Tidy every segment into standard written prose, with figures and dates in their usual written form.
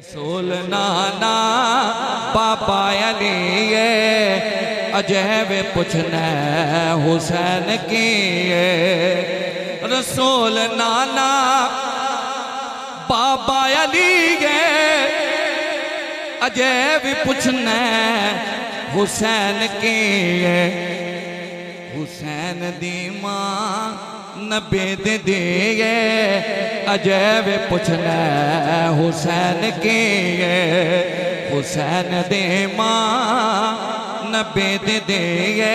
रसूल नाना पापा अली अजैब पूछना हुसैन की रसूल नाना पापा अली अजैब पूछना हुसैन की हुसैन दी मां नबे दे दिए अजैब पूछना हुसैन की हुसैन दे मां नबे दे दिए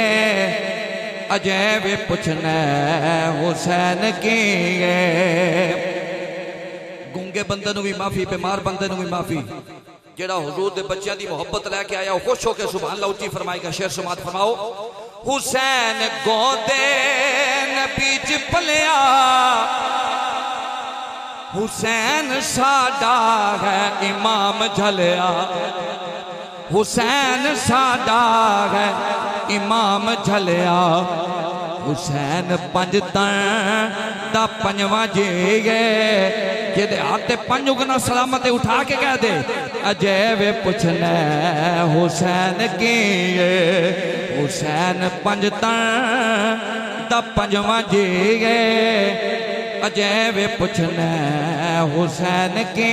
अजैब पूछना हुसैन की गूंगे बंदे नूं भी माफी बीमार बंदे नूं भी माफी जेड़ा हुजूर दे बच्चों की मोहब्बत लैके आया खुश होकर सुभान अल्लाह उच्ची फरमाएगा शेर समात फरमाओ हुसैन गोदे नबी च पलिया हुसैन साडा है इमाम झलिया हुसैन साडा है इमाम झलिया हुसैन पंज दा पंजवा जे जेदे हाथ पंज उगना सलामत उठा के कह दे अजैब पूछना हुसैन की हुसैन पंज दा पंजवा जे अजैब पूछना हुसैन की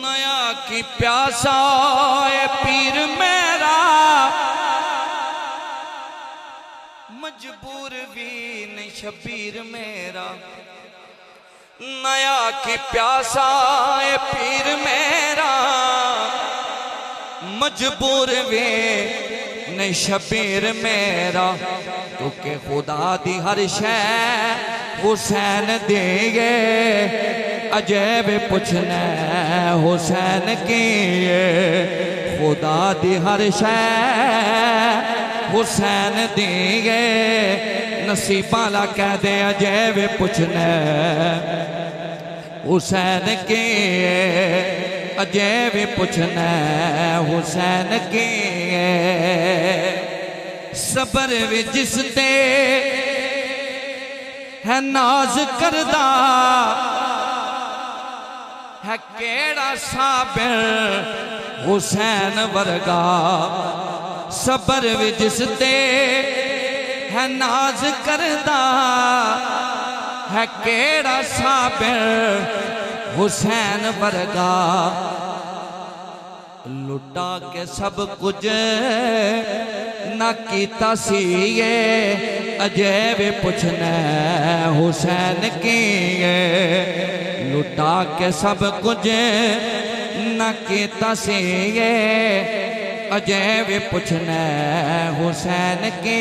नया की प्यासा पीर मेरा मजबूर भी नहीं शबीर मेरा नया की प्यासा पीर मेरा मजबूर भी नहीं शबीर मेरा क्योंकि खुदा दी हर शै हुसैन देगे अजैब पूछना हुसैन की खुदा दी हर शै हुसैन देगे नसीबा ला कह दे अजैब पूछना हुसैन के अजैब पूछना हुसैन के सबर वे जिसते है नाज करदा है केड़ा साबिर हुसैन वर्गा सबर वे जिसते है नाज करदा है केड़ा साबिर हुसैन वर्गा लुटा के सब कुछ ना कीता सी अजैब पूछना हुसैन की लुटा के सब कुछ ना कीता सी अजैब पूछना हुसैन की